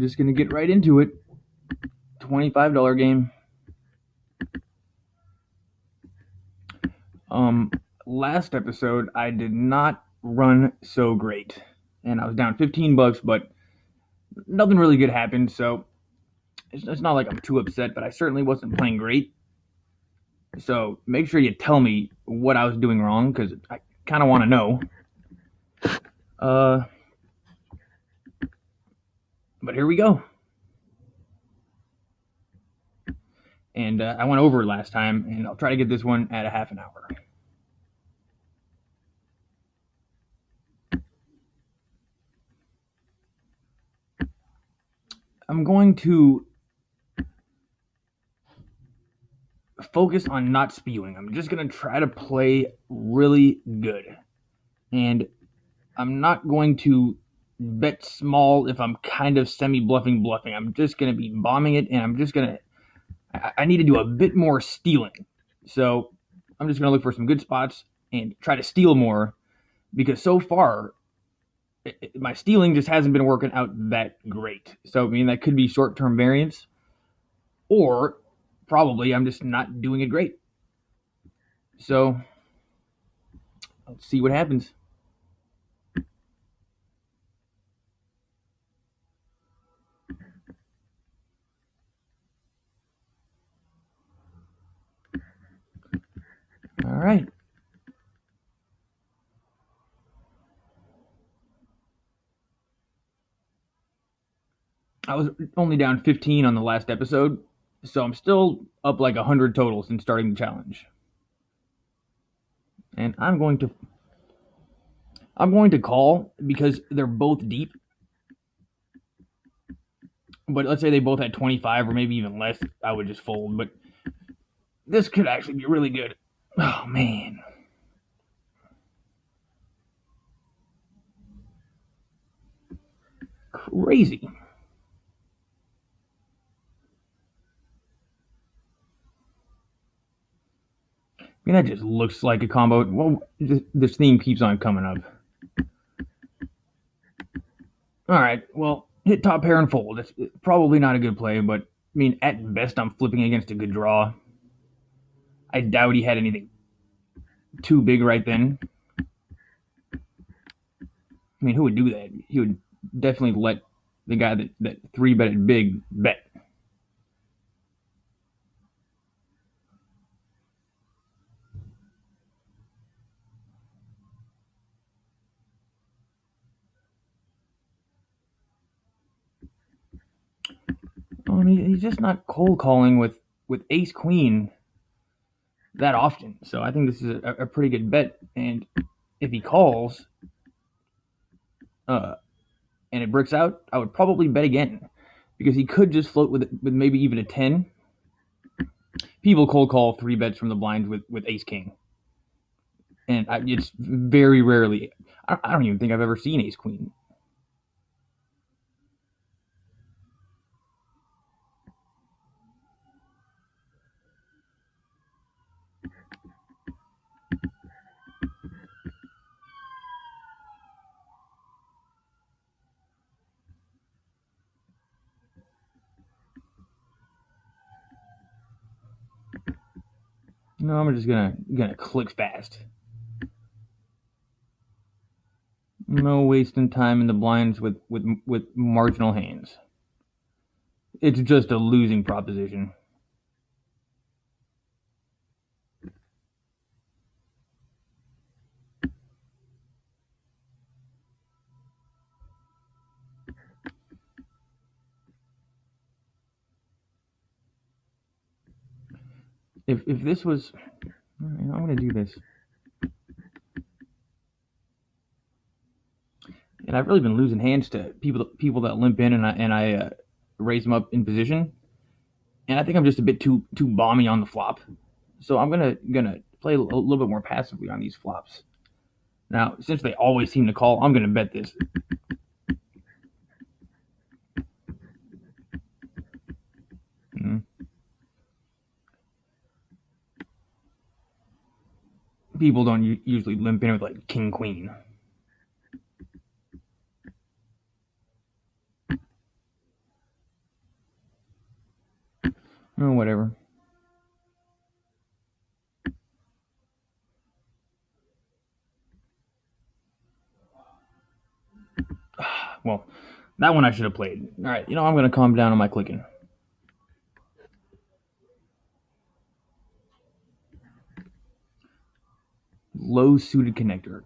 Just gonna get right into it. $25 game. Um, Last episode I did not run so great, and I was down $15, but nothing really good happened. So it's not like I'm too upset, but I certainly wasn't playing great. So make sure you tell me what I was doing wrong because I kind of want to know. Uh, but here we go. And I went over last time, and I'll try to get this one at a half an hour. I'm going to focus on not spewing. I'm just going to try to play really good. And I'm not going to bet small if I'm kind of semi-bluffing. I'm just going to be bombing it, and I'm just going to... I need to do a bit more stealing. So I'm just going to look for some good spots and try to steal more, because so far my stealing just hasn't been working out that great. So, I mean, that could be short-term variance, or probably I'm just not doing it great. So let's see what happens. All right. I was only down 15 on the last episode, so I'm still up like 100 total since starting the challenge. And I'm going to call because they're both deep. But let's say they both had 25 or maybe even less, I would just fold. But this could actually be really good. Oh man. Crazy. I mean, that just looks like a combo. Well, this theme keeps on coming up. All right, well, hit top pair and fold. It's probably not a good play, but I mean, at best, I'm flipping against a good draw. I doubt he had anything too big right then. I mean, who would do that? He would definitely let the guy that three betted big bet. I mean, he's just not cold calling with ace queen that often. So I think this is a pretty good bet. And if he calls, uh, and it bricks out, I would probably bet again because he could just float with maybe even a 10. People cold call three bets from the blinds with ace king, and it's very rarely. I don't even think I've ever seen ace queen. No, I'm just gonna click fast. No wasting time in the blinds with marginal hands. It's just a losing proposition. If this was, I'm gonna do this, and I've really been losing hands to people that limp in, and I raise them up in position, and I think I'm just a bit too bomby on the flop, so I'm gonna play a little bit more passively on these flops. Now, since they always seem to call, I'm gonna bet this. Mm. People don't usually limp in with like king queen. Oh, whatever. Well, that one I should have played. All right, I'm going to calm down on my clicking. Low suited connector.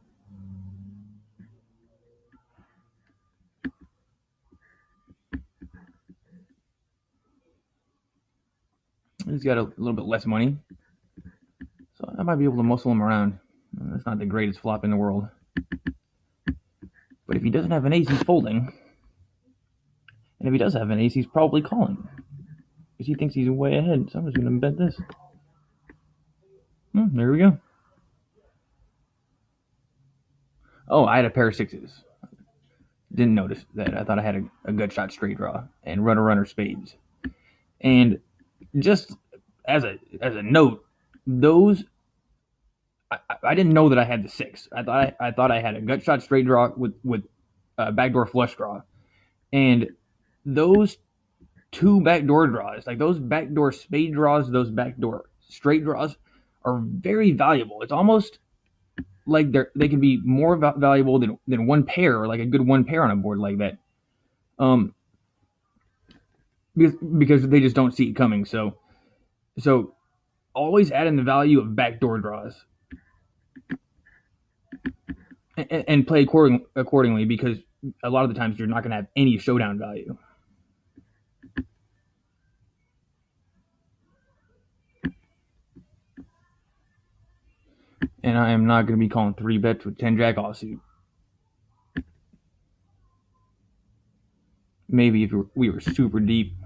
He's got a little bit less money, so I might be able to muscle him around. That's not the greatest flop in the world. But if he doesn't have an ace, he's folding. And if he does have an ace, he's probably calling. Because he thinks he's way ahead, so I'm just going to bet this. There we go. Oh, I had a pair of sixes. Didn't notice that. I thought I had a gut shot straight draw and runner spades. And just as a note, those I didn't know that I had the six. I thought I had a gut shot straight draw with backdoor flush draw, and those two backdoor draws, like those backdoor spade draws, those backdoor straight draws, are very valuable. It's almost like they can be more valuable than one pair, or like a good one pair on a board like that. Because they just don't see it coming. So always add in the value of backdoor draws and play accordingly, because a lot of the times you're not going to have any showdown value. And I am not going to be calling 3-bets with 10-jack offsuit. Maybe if we were super deep.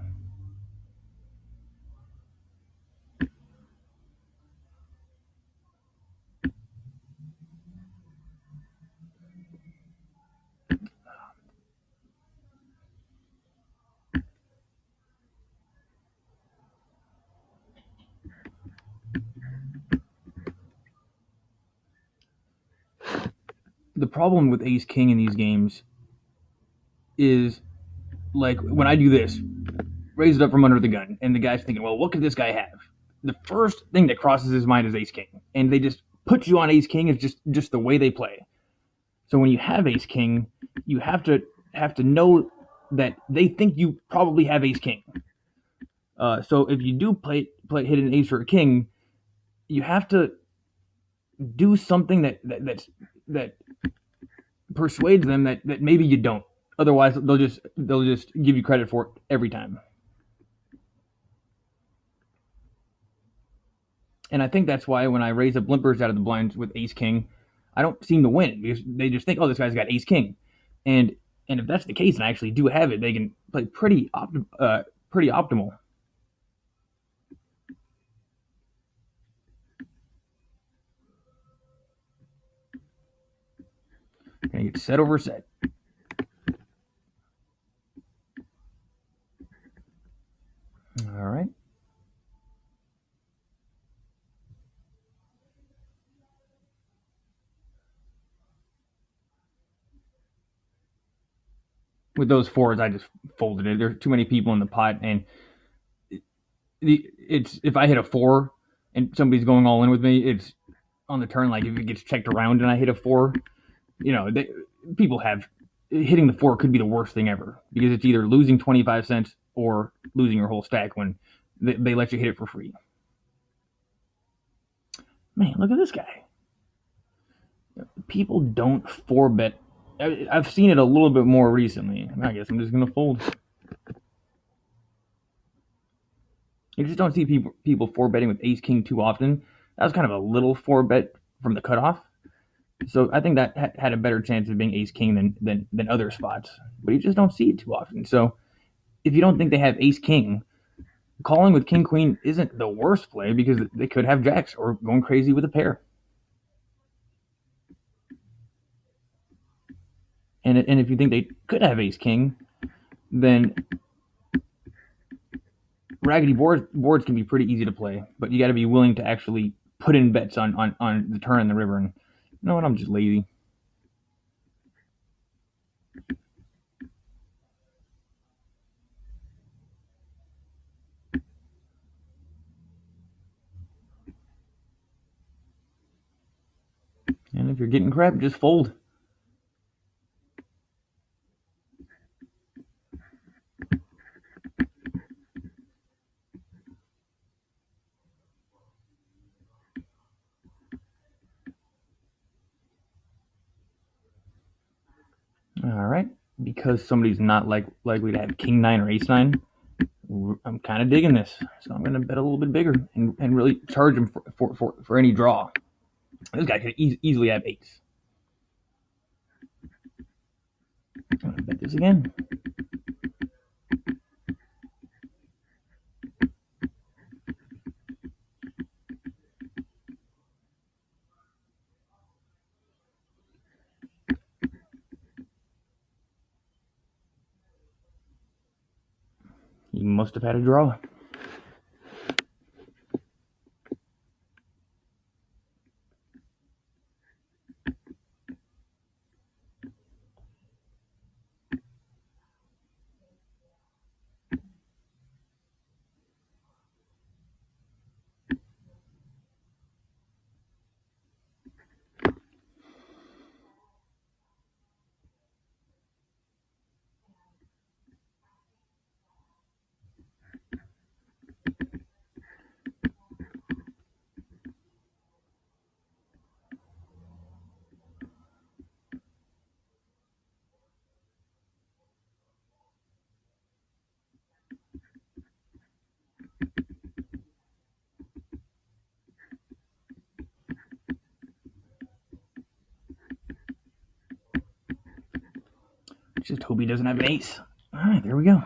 The problem with ace king in these games is, like, when I do this, raise it up from under the gun, and the guy's thinking, well, what could this guy have? The first thing that crosses his mind is ace king, and they just put you on ace king. It's just the way they play. So when you have ace king, you have to know that they think you probably have ace king. So if you do hit an ace or a king, you have to do something that persuades them that maybe you don't. Otherwise, they'll just give you credit for it every time. And I think that's why when I raise up blimpers out of the blinds with ace king, I don't seem to win, because they just think, oh, this guy's got ace king, and if that's the case and I actually do have it, they can play pretty optimal. Gonna get set over set. All right. With those fours, I just folded it. There's too many people in the pot, and it's if I hit a four and somebody's going all in with me, it's on the turn. Like if it gets checked around and I hit a four, people have hitting the four could be the worst thing ever, because it's either losing 25 cents or losing your whole stack when they let you hit it for free. Man, look at this guy. People don't 4-bet. I've seen it a little bit more recently. I guess I'm just going to fold. You just don't see people 4-betting with ace king too often. That was kind of a little 4-bet from the cutoff. So I think that had a better chance of being ace king than other spots. But you just don't see it too often. So if you don't think they have ace king, calling with king queen isn't the worst play, because they could have jacks or going crazy with a pair. And if you think they could have ace king, then raggedy boards can be pretty easy to play, but you got to be willing to actually put in bets on the turn and the river. And you know what? I'm just lazy. If you're getting crap, just fold. All right. Because somebody's not likely to have king nine or ace nine, I'm kind of digging this. So I'm going to bet a little bit bigger and really charge him for any draw. This guy could easily have ace. I'm going to bet this again. He must have had a draw. Just hope he doesn't have an ace. All right, there we go.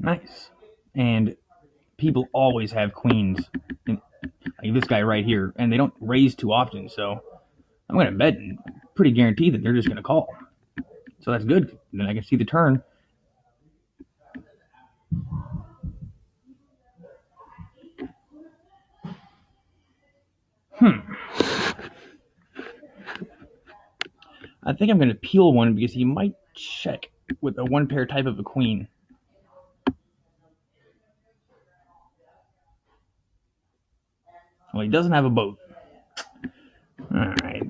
Nice. And people always have queens, like this guy right here, and they don't raise too often. So I'm going to bet and pretty guaranteed that they're just going to call. So that's good. Then I can see the turn. I think I'm going to peel one because he might check with a one pair type of a queen. Well, he doesn't have a boat. All right.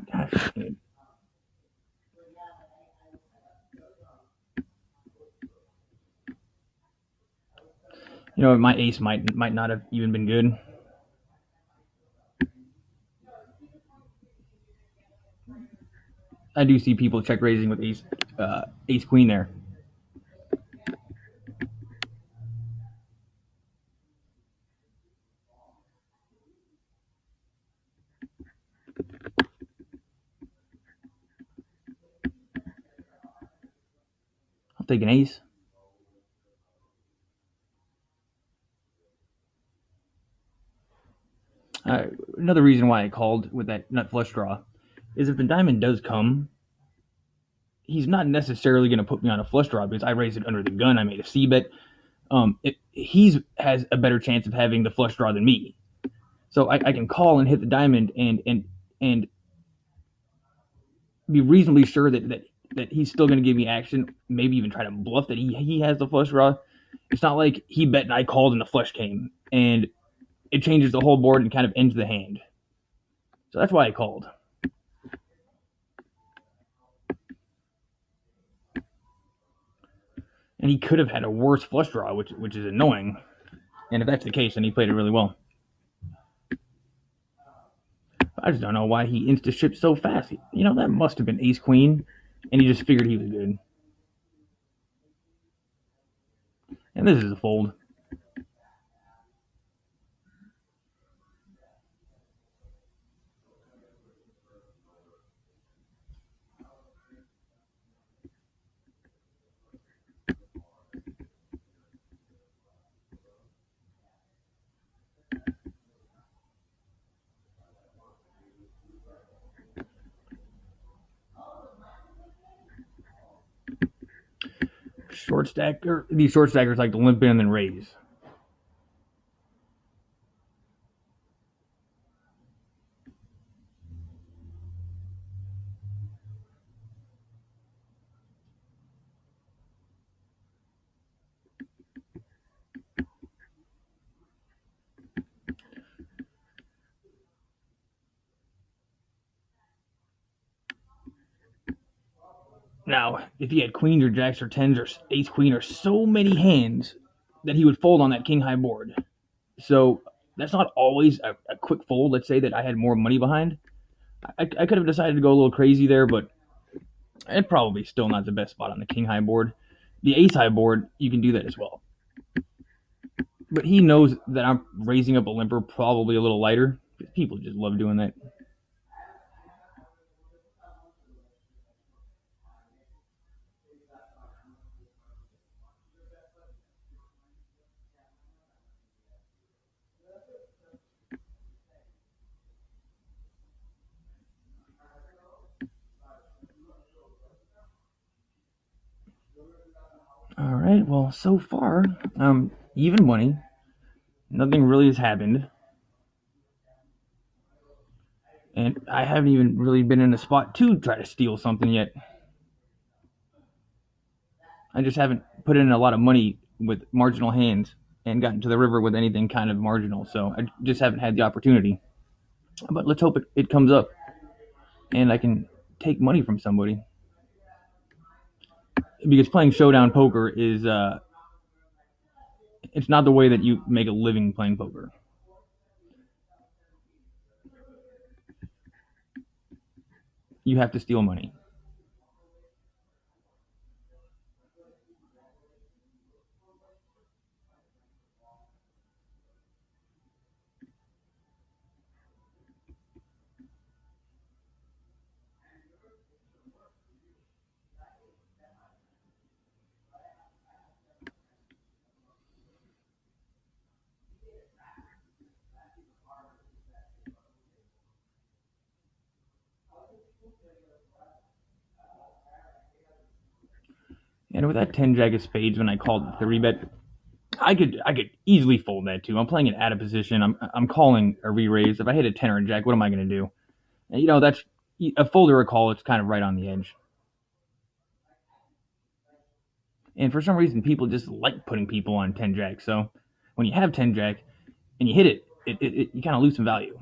You know, my ace might not have even been good. I do see people check raising with ace queen there. I'll take an ace. Another reason why I called with that nut flush draw is if the diamond does come, he's not necessarily going to put me on a flush draw because I raised it under the gun. I made a C bet. He has a better chance of having the flush draw than me, so I can call and hit the diamond and be reasonably sure that he's still going to give me action. Maybe even try to bluff that he has the flush draw. It's not like he bet and I called and the flush came and it changes the whole board and kind of ends the hand. So that's why I called. And he could have had a worse flush draw, which is annoying. And if that's the case, then he played it really well. I just don't know why he insta-shipped so fast. You know, that must have been ace-queen, and he just figured he was good. And this is a fold. Short stacker. These short stackers like to limp in and then raise. Now, if he had queens or jacks or tens or ace queen or so many hands that he would fold on that king high board. So that's not always a quick fold. Let's say that I had more money behind. I could have decided to go a little crazy there, but it's probably still not the best spot on the king high board. The ace high board, you can do that as well. But he knows that I'm raising up a limper probably a little lighter. People just love doing that. All right. Well, so far, even money. Nothing really has happened, and I haven't even really been in a spot to try to steal something yet. I just haven't put in a lot of money with marginal hands and gotten to the river with anything kind of marginal. So I just haven't had the opportunity. But let's hope it comes up and I can take money from somebody. Because playing showdown poker is it's not the way that you make a living playing poker. You have to steal money. And with that 10 jack of spades when I called the rebet, I could easily fold that too. I'm playing it out of position. I'm calling a re-raise. If I hit a 10 or a jack, what am I going to do? And, that's a fold or a call. It's kind of right on the edge. And for some reason, people just like putting people on 10 jack. So when you have 10 jack and you hit it you kind of lose some value.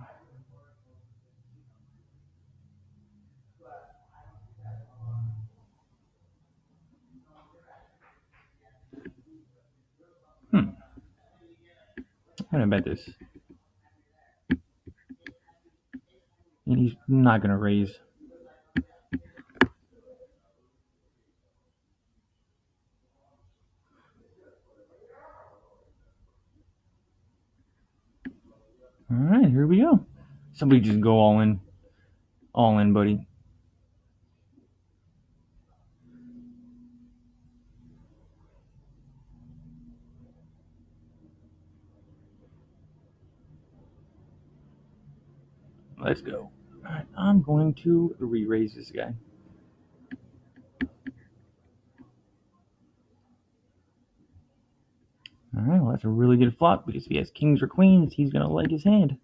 I'm going to bet this. And he's not going to raise. All right, here we go. Somebody just go all in. All in, buddy. Let's go. All right, I'm going to re-raise this guy. All right, well, that's a really good flop because if he has kings or queens, he's going to like his hand.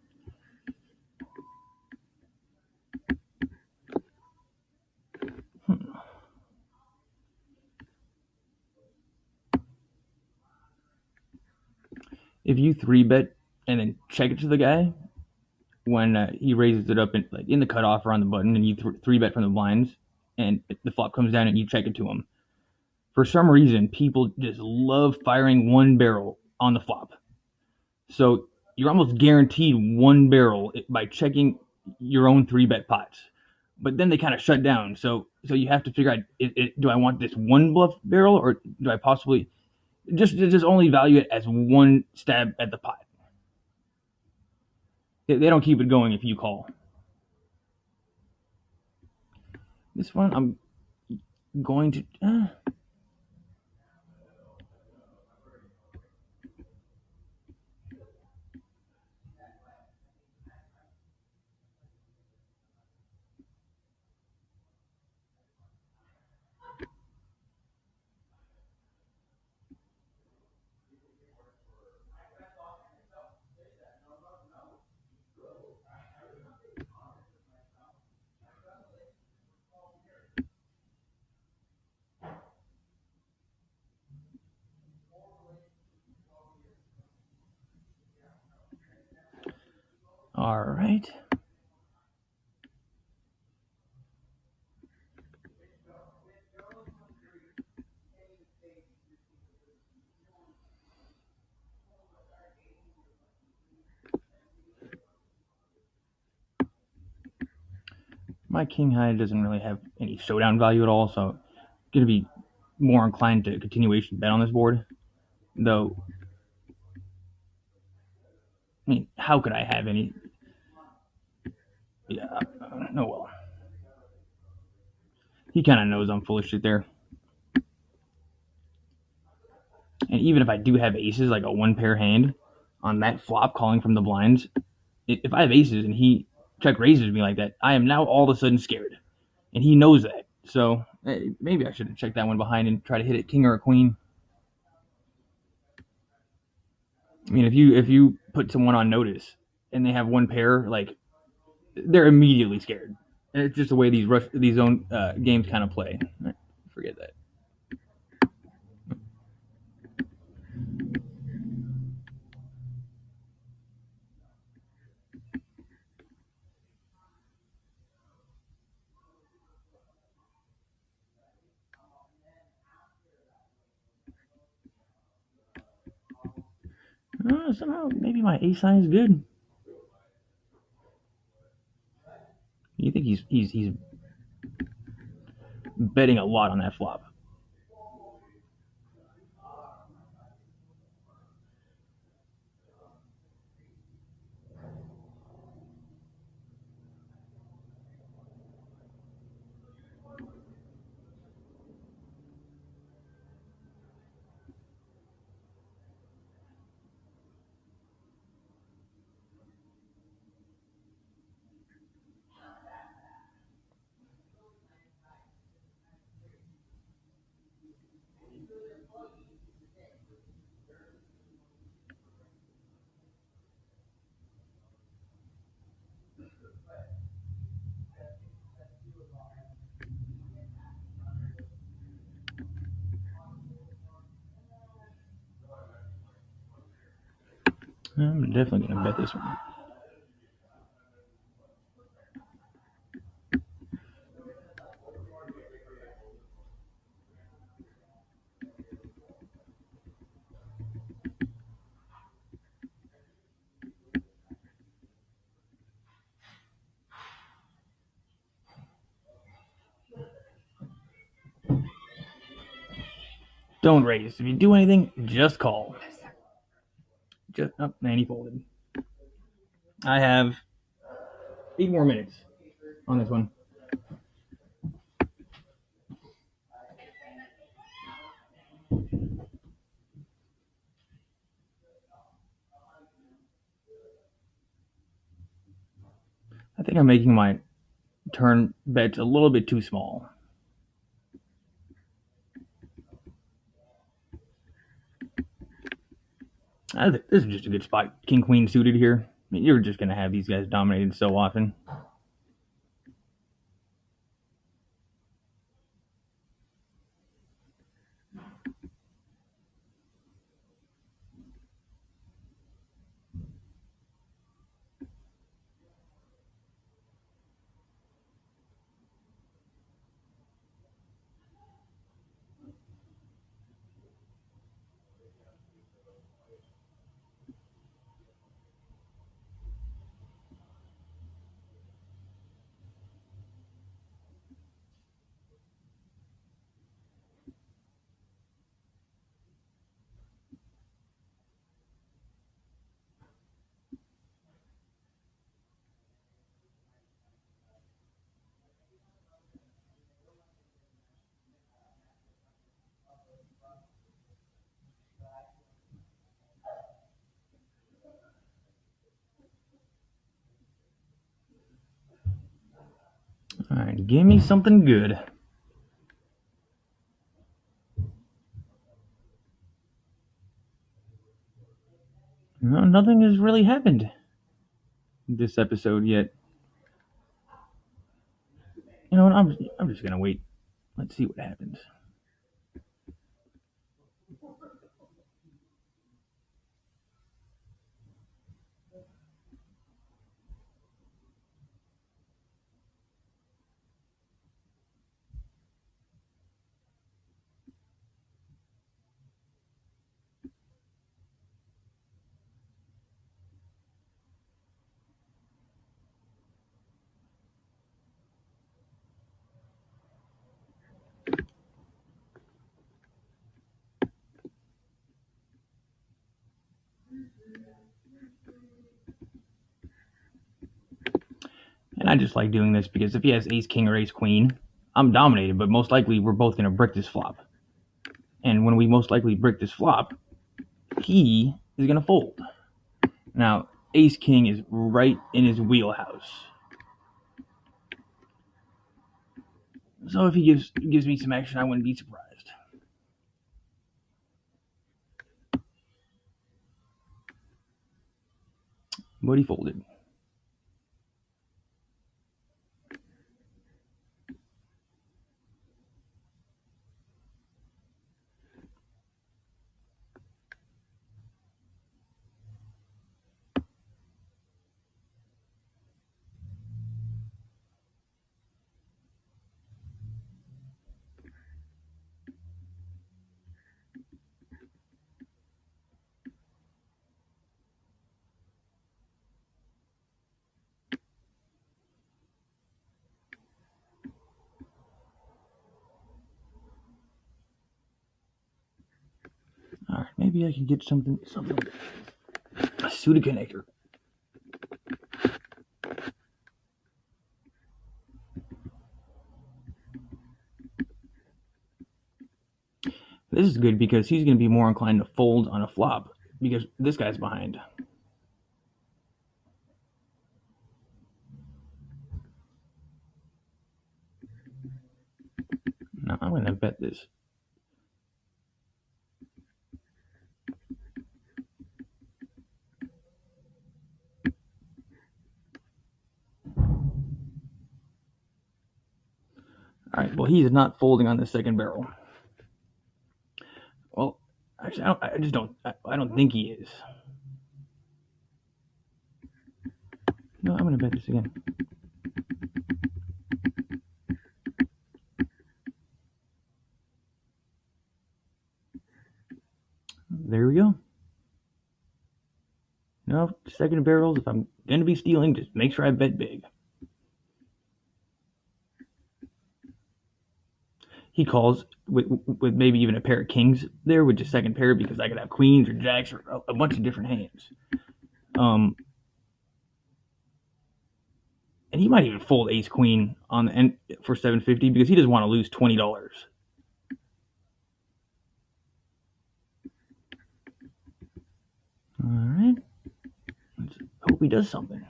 If you 3-bet and then check it to the guy when he raises it up in the cutoff or on the button, and you 3-bet from the blinds, and the flop comes down and you check it to him, for some reason, people just love firing one barrel on the flop. So you're almost guaranteed one barrel by checking your own 3-bet pots. But then they kind of shut down. So you have to figure out: do I want this one bluff barrel, or do I possibly just only value it as one stab at the pot? They don't keep it going if you call. This one, I'm going to. All right. My king high doesn't really have any showdown value at all, so I'm going to be more inclined to continuation bet on this board. Though, I mean, how could I have any? Yeah, no, well. He kind of knows I'm full of shit there. And even if I do have aces, like a one pair hand on that flop calling from the blinds, if I have aces and he check raises me like that, I am now all of a sudden scared. And he knows that. So maybe I should have checked that one behind and try to hit it king or a queen. I mean, if you put someone on notice and they have one pair, like they're immediately scared. And it's just the way these own games kind of play. Forget that. Somehow, maybe my ace high is good. You think he's betting a lot on that flop? I'm definitely gonna bet this one. Don't raise. If you do anything, just call. Just oh, man, he folded. I have 8 more minutes on this one. I think I'm making my turn bets a little bit too small. This is just a good spot. King Queen suited here. I mean, you're just gonna have these guys dominated so often. All right, give me something good. No, nothing has really happened this episode yet. You know what? I'm just gonna wait. Let's see what happens. I just like doing this because if he has ace king or ace queen, I'm dominated, but most likely we're both going to brick this flop. And when we most likely brick this flop, he is going to fold. Now, ace king is right in his wheelhouse. So if he gives me some action, I wouldn't be surprised. But he folded. All right, maybe I can get something, a suited connector. This is good because he's going to be more inclined to fold on a flop because this guy's behind. Now I'm going to bet this. All right, well, he is not folding on the second barrel. Well, actually, I don't think he is. No, I'm going to bet this again. There we go. No, second barrels, if I'm going to be stealing, just make sure I bet big. He calls with maybe even a pair of kings there with just second pair because I could have queens or jacks or a bunch of different hands. And he might even fold ace queen on the end for $750 because he doesn't want to lose $20. All right. Let's hope he does something.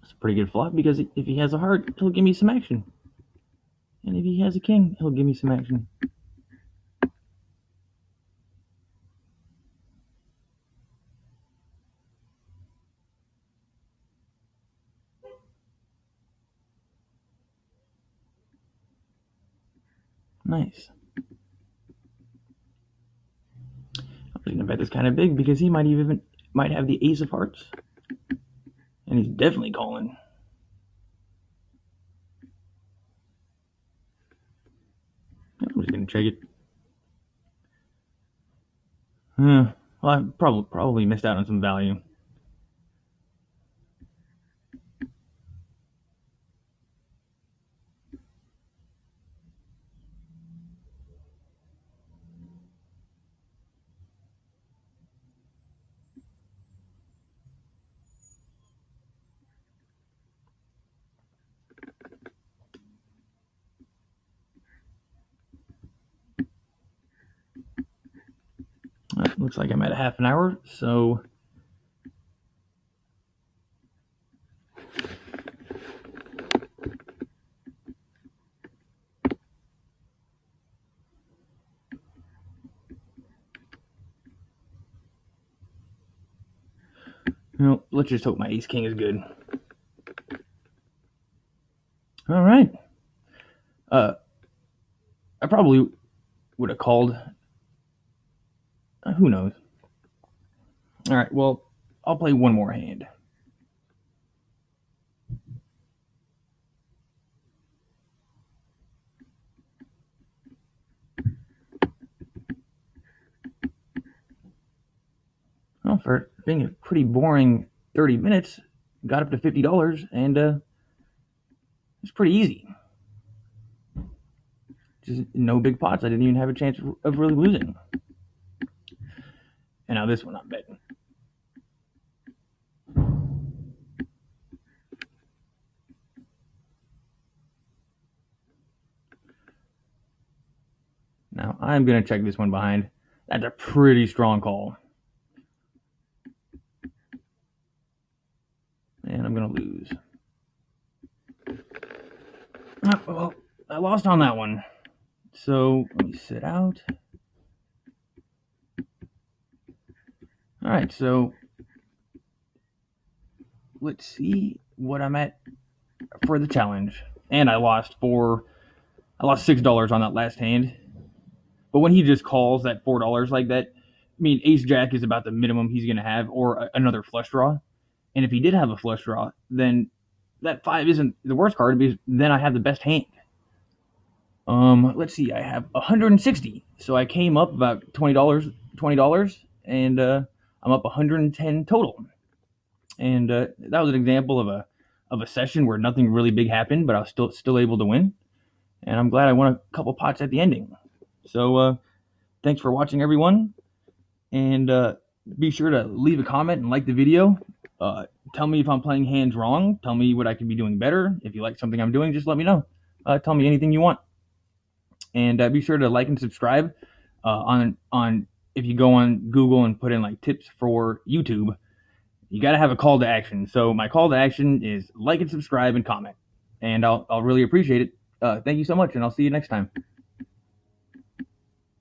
It's a pretty good flop because if he has a heart, he'll give me some action. And if he has a king, he'll give me some action. Nice. I'm going to bet this kind of big because he might have the ace of hearts. And he's definitely calling. I'm just going to check it. Well, I probably missed out on some value. Looks like I'm at a half an hour, so let's just hope my ace king is good. All right. I probably would have called. Who knows? All right. Well, I'll play one more hand. Well, for being a pretty boring 30 minutes, got up to $50, and it's pretty easy. Just no big pots. I didn't even have a chance of really losing. And now this one I'm betting. Now I'm going to check this one behind. That's a pretty strong call. And I'm going to lose. Well, I lost on that one. So let me sit out. All right, so let's see what I'm at for the challenge. And I lost $6 on that last hand. But when he just calls that $4 like that, I mean, ace jack is about the minimum he's going to have, or another flush draw. And if he did have a flush draw, then that 5 isn't the worst card, because then I have the best hand. Let's see, I have 160, so I came up about $20, and I'm up 110 total. And that was an example of a session where nothing really big happened, but I was still able to win. And I'm glad I won a couple pots at the ending. So thanks for watching, everyone, and be sure to leave a comment and like the video. Tell me if I'm playing hands wrong. Tell me what I could be doing better. If you like something I'm doing, just let me know. Tell me anything you want. And be sure to like and subscribe on if you go on Google and put in like tips for YouTube, you got to have a call to action. So my call to action is like and subscribe and comment, and I'll really appreciate it. Thank you so much, and I'll see you next time.